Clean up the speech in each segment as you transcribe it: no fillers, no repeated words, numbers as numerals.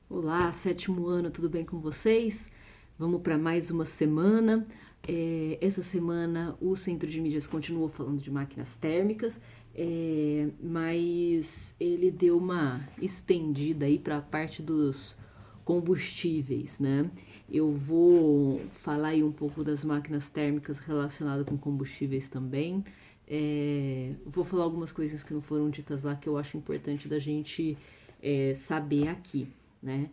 Olá, sétimo ano, tudo bem com vocês? Vamos para mais uma semana. Essa semana o Centro de Mídias continuou falando de máquinas térmicas, mas ele deu uma estendida aí para a parte dos combustíveis, né? Eu vou falar aí um pouco das máquinas térmicas relacionadas com combustíveis também. Vou falar algumas coisas que não foram ditas lá que eu acho importante da gente saber aqui, né?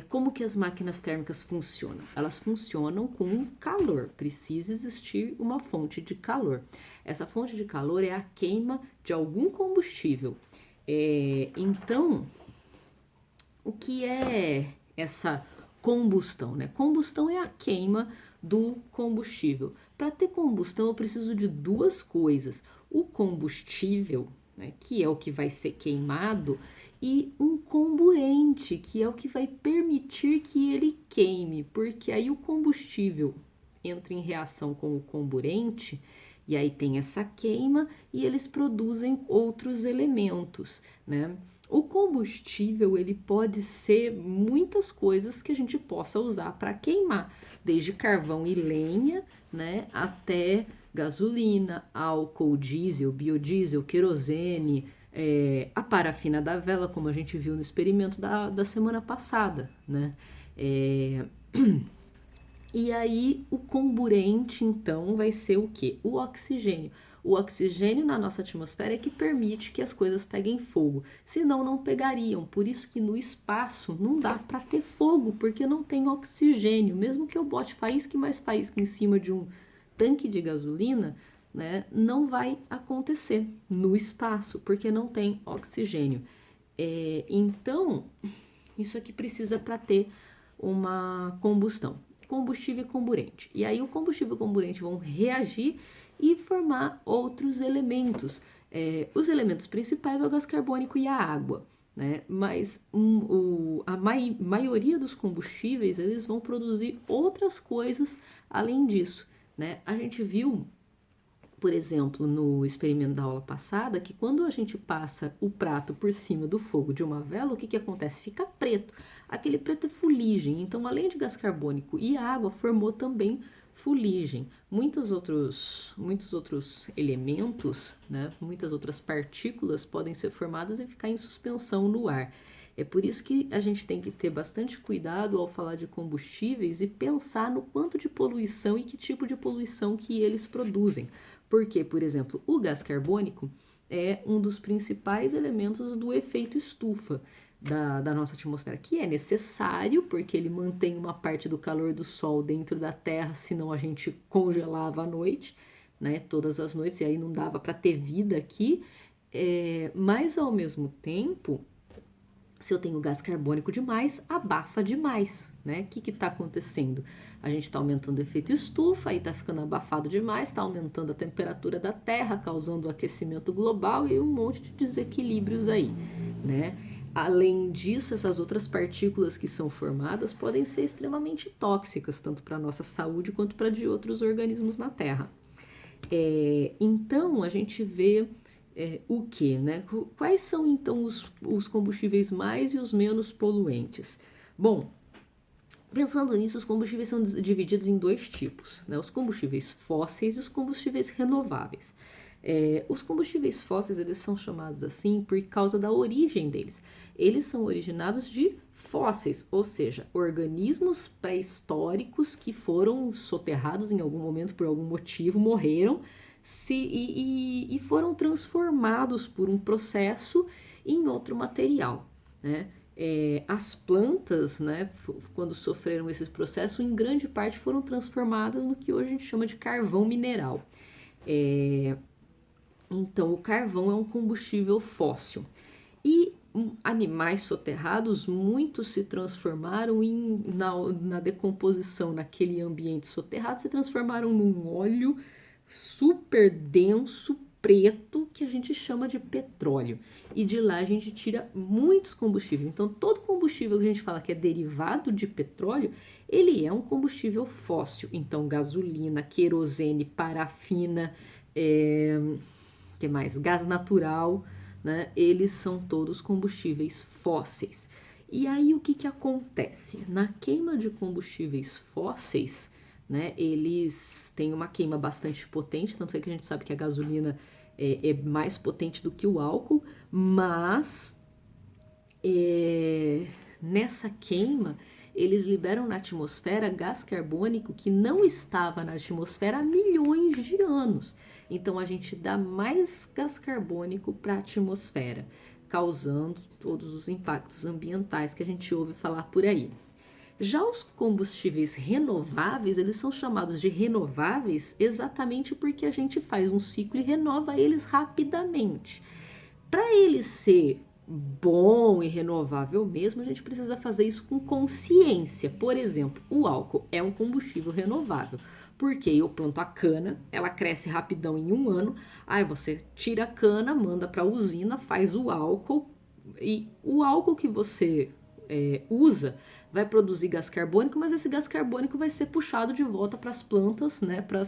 Como que as máquinas térmicas funcionam? Elas funcionam com calor, precisa existir uma fonte de calor. Essa fonte de calor é a queima de algum combustível. Então, o que é essa combustão, né? Combustão é a queima do combustível. Para ter combustão, eu preciso de duas coisas: o combustível, né, que é o que vai ser queimado, e um comburente, que é o que vai permitir que ele queime, porque aí o combustível entra em reação com o comburente e aí tem essa queima e eles produzem outros elementos, né? O combustível ele pode ser muitas coisas que a gente possa usar para queimar, desde carvão e lenha, né, até gasolina, álcool, diesel, biodiesel, querosene, a parafina da vela, como a gente viu no experimento da semana passada, né? É, e aí o comburente então vai ser o que? O oxigênio. O oxigênio na nossa atmosfera é que permite que as coisas peguem fogo, senão não pegariam. Por isso que no espaço não dá para ter fogo, porque não tem oxigênio. Mesmo que eu bote faísca e mais faísca em cima de um tanque de gasolina, né, não vai acontecer no espaço, porque não tem oxigênio. Então, isso aqui precisa para ter uma combustão. Combustível e comburente. E aí o combustível e o comburente vão reagir e formar outros elementos. Os elementos principais é o gás carbônico e a água. Né? Mas a maioria dos combustíveis eles vão produzir outras coisas além disso. Né? A gente viu, por exemplo, no experimento da aula passada, que quando a gente passa o prato por cima do fogo de uma vela, o que acontece? Fica preto. Aquele preto é fuligem. Então, além de gás carbônico e água, formou também fuligem. Muitos outros elementos, né, muitas outras partículas podem ser formadas e ficar em suspensão no ar. É por isso que a gente tem que ter bastante cuidado ao falar de combustíveis e pensar no quanto de poluição e que tipo de poluição que eles produzem. Porque, por exemplo, o gás carbônico é um dos principais elementos do efeito estufa da nossa atmosfera, que é necessário porque ele mantém uma parte do calor do sol dentro da Terra, senão a gente congelava à noite, né, todas as noites, e aí não dava para ter vida aqui. Mas ao mesmo tempo, se eu tenho gás carbônico demais, abafa demais, né? O que está acontecendo? A gente está aumentando o efeito estufa, aí está ficando abafado demais, está aumentando a temperatura da Terra, causando o aquecimento global e um monte de desequilíbrios aí, né? Além disso, essas outras partículas que são formadas podem ser extremamente tóxicas, tanto para a nossa saúde quanto para de outros organismos na Terra. Então, a gente vê o que, né? Quais são então os combustíveis mais e os menos poluentes? Bom, pensando nisso, os combustíveis são divididos em dois tipos, né? Os combustíveis fósseis e os combustíveis renováveis. Os combustíveis fósseis eles são chamados assim por causa da origem deles. Eles são originados de fósseis, ou seja, organismos pré-históricos que foram soterrados em algum momento por algum motivo, morreram e foram transformados por um processo em outro material, né? As plantas, né, quando sofreram esse processo, em grande parte foram transformadas no que hoje a gente chama de carvão mineral. Então, o carvão é um combustível fóssil. E animais soterrados, muitos se transformaram na decomposição naquele ambiente soterrado, se transformaram num óleo super denso, preto, que a gente chama de petróleo. E de lá a gente tira muitos combustíveis. Então, todo combustível que a gente fala que é derivado de petróleo, ele é um combustível fóssil. Então, gasolina, querosene, parafina, que mais? Gás natural, né? Eles são todos combustíveis fósseis. E aí o que que acontece? Na queima de combustíveis fósseis, né, eles têm uma queima bastante potente, tanto é que a gente sabe que a gasolina é mais potente do que o álcool, mas nessa queima eles liberam na atmosfera gás carbônico que não estava na atmosfera há milhões de anos. Então a gente dá mais gás carbônico para a atmosfera, causando todos os impactos ambientais que a gente ouve falar por aí. Já os combustíveis renováveis, eles são chamados de renováveis exatamente porque a gente faz um ciclo e renova eles rapidamente. Para ele ser bom e renovável mesmo, a gente precisa fazer isso com consciência. Por exemplo, o álcool é um combustível renovável, porque eu planto a cana, ela cresce rapidão em 1 ano, aí você tira a cana, manda para a usina, faz o álcool, e o álcool que você usa vai produzir gás carbônico, mas esse gás carbônico vai ser puxado de volta para as plantas, né, para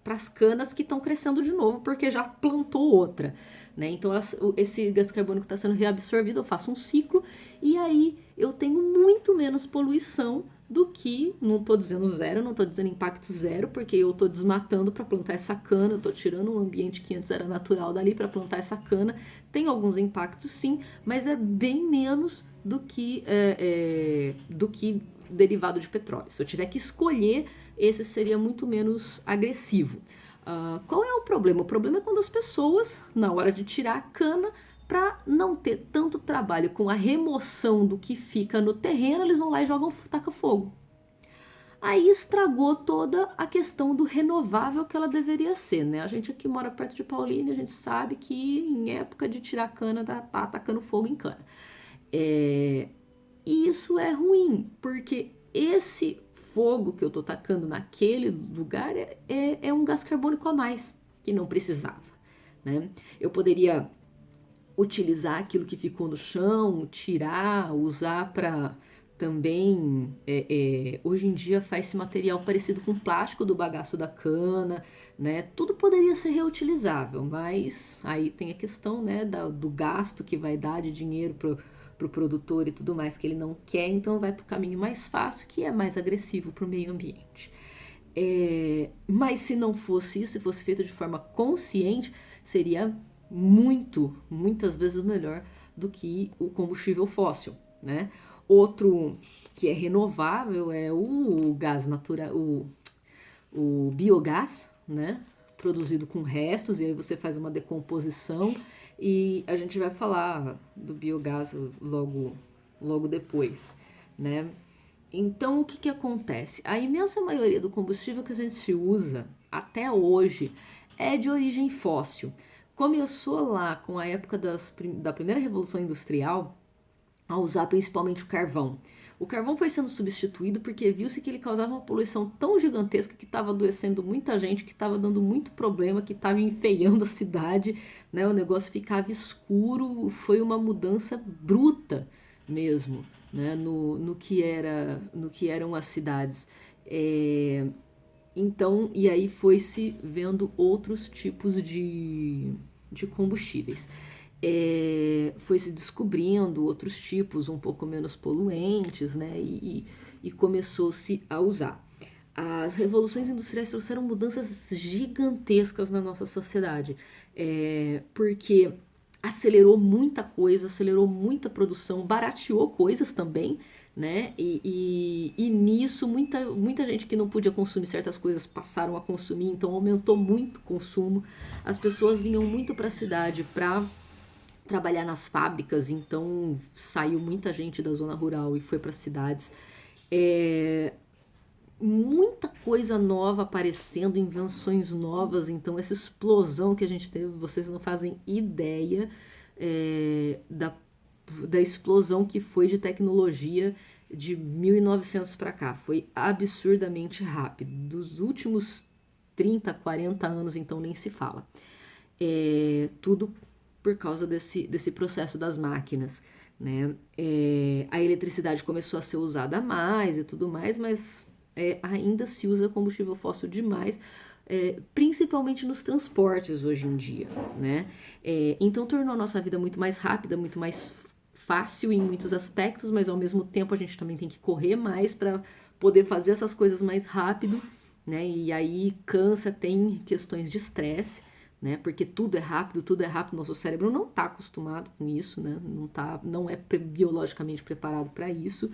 as canas que estão crescendo de novo, porque já plantou outra, né? Então esse gás carbônico está sendo reabsorvido, eu faço um ciclo e aí eu tenho muito menos poluição do que, não estou dizendo zero, não estou dizendo impacto zero, porque eu estou desmatando para plantar essa cana, eu estou tirando um ambiente que antes era natural dali para plantar essa cana. Tem alguns impactos sim, mas é bem menos do que derivado de petróleo. Se eu tiver que escolher, esse seria muito menos agressivo. Qual é o problema? O problema é quando as pessoas, na hora de tirar a cana, para não ter tanto trabalho com a remoção do que fica no terreno, eles vão lá e tacam fogo. Aí estragou toda a questão do renovável que ela deveria ser, né? A gente aqui mora perto de Paulínia, a gente sabe que em época de tirar cana tá atacando fogo em cana. E isso é ruim, porque esse fogo que eu tô tacando naquele lugar é um gás carbônico a mais, que não precisava, né? Eu poderia utilizar aquilo que ficou no chão, tirar, usar para também, hoje em dia faz-se material parecido com plástico do bagaço da cana, né? Tudo poderia ser reutilizável, mas aí tem a questão, né, do gasto que vai dar de dinheiro para o produtor e tudo mais que ele não quer, então vai para o caminho mais fácil, que é mais agressivo para o meio ambiente. Mas se não fosse isso, se fosse feito de forma consciente, seria muitas vezes melhor do que o combustível fóssil, né? Outro que é renovável é o gás natural, o biogás, né? Produzido com restos, e aí você faz uma decomposição, e a gente vai falar do biogás logo depois, né? Então, o que que acontece? A imensa maioria do combustível que a gente usa até hoje é de origem fóssil. Começou lá com a época da primeira Revolução Industrial a usar principalmente o carvão. O carvão foi sendo substituído porque viu-se que ele causava uma poluição tão gigantesca que estava adoecendo muita gente, que estava dando muito problema, que estava enfeiando a cidade, né? O negócio ficava escuro, foi uma mudança bruta mesmo, né? No que eram as cidades. Então, e aí foi-se vendo outros tipos de combustíveis. Foi se descobrindo outros tipos um pouco menos poluentes, né? E começou-se a usar. As revoluções industriais trouxeram mudanças gigantescas na nossa sociedade, porque acelerou muita coisa, acelerou muita produção, barateou coisas também, né? E nisso muita gente que não podia consumir certas coisas passaram a consumir, então aumentou muito o consumo. As pessoas vinham muito para a cidade para trabalhar nas fábricas, então saiu muita gente da zona rural e foi para as cidades. Muita coisa nova aparecendo, invenções novas, então essa explosão que a gente teve, vocês não fazem ideia da explosão que foi de tecnologia de 1900 para cá, foi absurdamente rápido. Dos últimos 30, 40 anos, então nem se fala. Tudo por causa desse processo das máquinas, né? A eletricidade começou a ser usada mais e tudo mais, mas ainda se usa combustível fóssil demais, principalmente nos transportes hoje em dia, né? Então tornou a nossa vida muito mais rápida, muito mais fácil em muitos aspectos, mas ao mesmo tempo a gente também tem que correr mais para poder fazer essas coisas mais rápido, né? E aí cansa, tem questões de estresse, né? Porque tudo é rápido, nosso cérebro não está acostumado com isso, né? Não é biologicamente preparado para isso.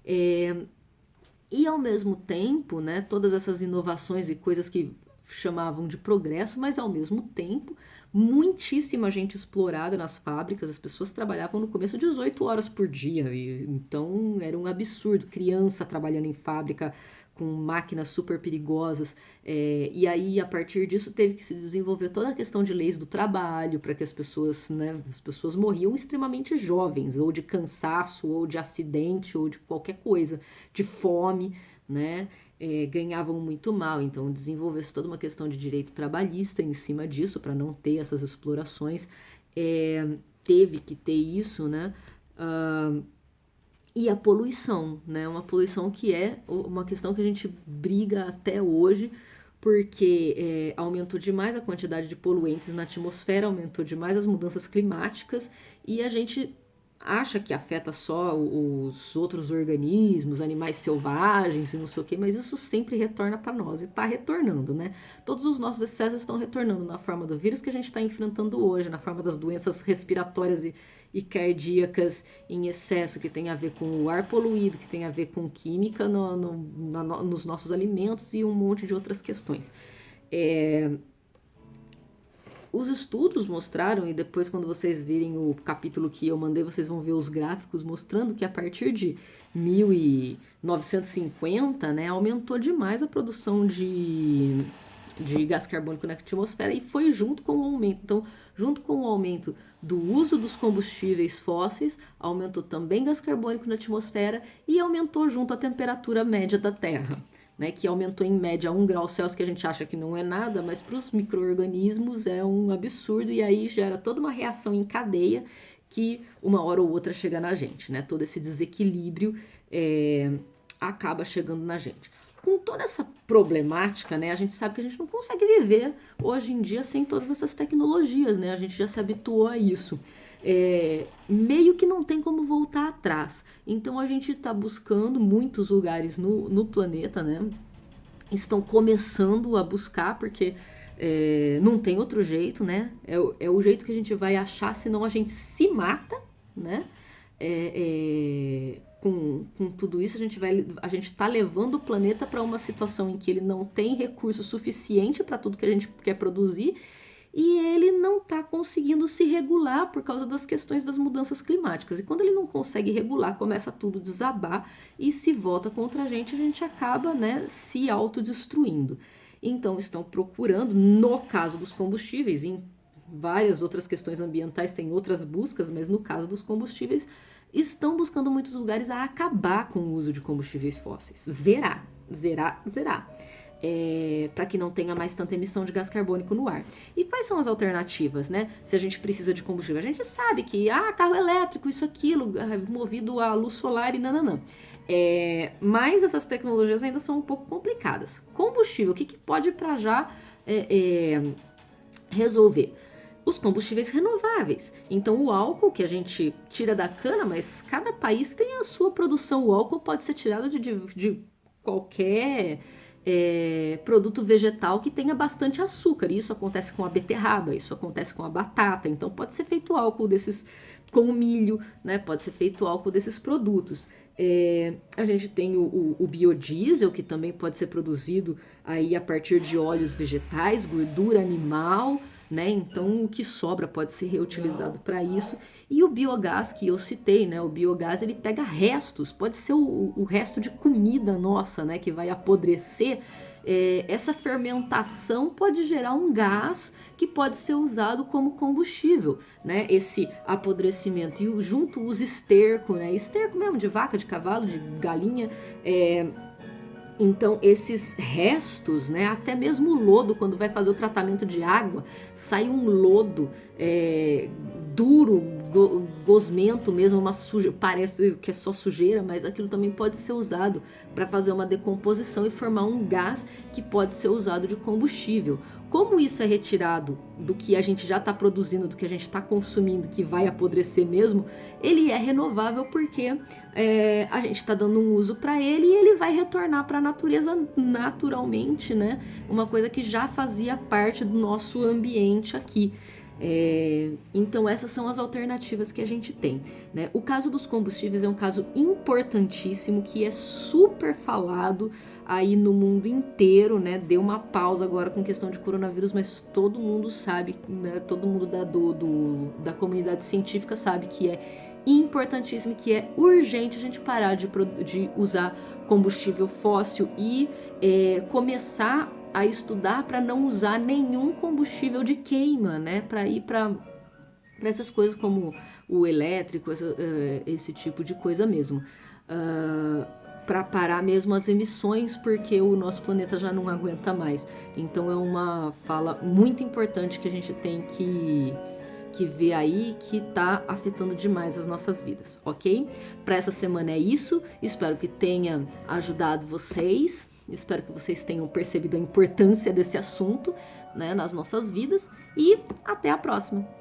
E ao mesmo tempo, né, todas essas inovações e coisas que chamavam de progresso, mas ao mesmo tempo, muitíssima gente explorada nas fábricas, as pessoas trabalhavam no começo 18 horas por dia, então era um absurdo, criança trabalhando em fábrica com máquinas super perigosas, e aí a partir disso teve que se desenvolver toda a questão de leis do trabalho, para que as pessoas morriam extremamente jovens, ou de cansaço, ou de acidente, ou de qualquer coisa, de fome, né? Ganhavam muito mal, então desenvolveu-se toda uma questão de direito trabalhista em cima disso, para não ter essas explorações, teve que ter isso, né? E a poluição, né? Uma poluição que é uma questão que a gente briga até hoje, porque aumentou demais a quantidade de poluentes na atmosfera, aumentou demais as mudanças climáticas, e a gente acha que afeta só os outros organismos, animais selvagens e não sei o que, mas isso sempre retorna para nós e está retornando, né? Todos os nossos excessos estão retornando na forma do vírus que a gente está enfrentando hoje, na forma das doenças respiratórias e cardíacas em excesso, que tem a ver com o ar poluído, que tem a ver com química nos nossos alimentos e um monte de outras questões. Os estudos mostraram, e depois quando vocês virem o capítulo que eu mandei, vocês vão ver os gráficos mostrando que a partir de 1950, né, aumentou demais a produção de gás carbônico na atmosfera, e foi junto com o aumento. Então, junto com o aumento do uso dos combustíveis fósseis, aumentou também gás carbônico na atmosfera e aumentou junto a temperatura média da Terra, né, que aumentou em média 1 grau Celsius, que a gente acha que não é nada, mas para os micro-organismos é um absurdo, e aí gera toda uma reação em cadeia que uma hora ou outra chega na gente, né? Todo esse desequilíbrio acaba chegando na gente. Com toda essa problemática, né, a gente sabe que a gente não consegue viver hoje em dia sem todas essas tecnologias, né? A gente já se habituou a isso. Meio que não tem como voltar atrás. Então a gente está buscando muitos lugares no planeta, né? Estão começando a buscar, porque não tem outro jeito, né? É o jeito que a gente vai achar, senão a gente se mata, né? Com tudo isso, a gente está levando o planeta para uma situação em que ele não tem recurso suficiente para tudo que a gente quer produzir, e ele não está conseguindo se regular por causa das questões das mudanças climáticas. E quando ele não consegue regular, começa tudo a desabar e se volta contra a gente acaba, né, se autodestruindo. Então estão procurando, no caso dos combustíveis, em várias outras questões ambientais tem outras buscas, mas no caso dos combustíveis, estão buscando muitos lugares a acabar com o uso de combustíveis fósseis. Zerar. Para que não tenha mais tanta emissão de gás carbônico no ar. E quais são as alternativas, né? Se a gente precisa de combustível, a gente sabe que carro elétrico, isso, aquilo, movido a luz solar e nananã. Mas essas tecnologias ainda são um pouco complicadas. Combustível, o que pode para já resolver? Os combustíveis renováveis. Então o álcool que a gente tira da cana, mas cada país tem a sua produção. O álcool pode ser tirado de qualquer produto vegetal que tenha bastante açúcar. Isso acontece com a beterraba, isso acontece com a batata. Então pode ser feito álcool desses, com o milho, né? Pode ser feito álcool desses produtos. A gente tem o biodiesel, que também pode ser produzido aí a partir de óleos vegetais, gordura animal, né? Então o que sobra pode ser reutilizado para isso. E o biogás que eu citei, né? O biogás, ele pega restos, pode ser o resto de comida nossa, né? Que vai apodrecer. Essa fermentação pode gerar um gás que pode ser usado como combustível, né? Esse apodrecimento, e junto os esterco, né? Esterco mesmo de vaca, de cavalo, de galinha. Então esses restos, né, até mesmo o lodo, quando vai fazer o tratamento de água, sai um lodo duro, gosmento mesmo, uma sujeira, parece que é só sujeira, mas aquilo também pode ser usado para fazer uma decomposição e formar um gás que pode ser usado de combustível. Como isso é retirado do que a gente já está produzindo, do que a gente está consumindo, que vai apodrecer mesmo, ele é renovável porque a gente está dando um uso para ele e ele vai retornar para a natureza naturalmente, né? Uma coisa que já fazia parte do nosso ambiente aqui. Então essas são as alternativas que a gente tem, né? O caso dos combustíveis é um caso importantíssimo que é super falado aí no mundo inteiro, né? Deu uma pausa agora com questão de coronavírus, mas todo mundo sabe, né? Todo mundo da comunidade científica sabe que é importantíssimo, que é urgente a gente parar de usar combustível fóssil e começar a estudar para não usar nenhum combustível de queima, né? Para ir para essas coisas como o elétrico, esse tipo de coisa mesmo. Para parar mesmo as emissões, porque o nosso planeta já não aguenta mais. Então é uma fala muito importante que a gente tem que ver aí, que tá afetando demais as nossas vidas, ok? Para essa semana é isso, espero que tenha ajudado vocês, espero que vocês tenham percebido a importância desse assunto, né, nas nossas vidas, e até a próxima!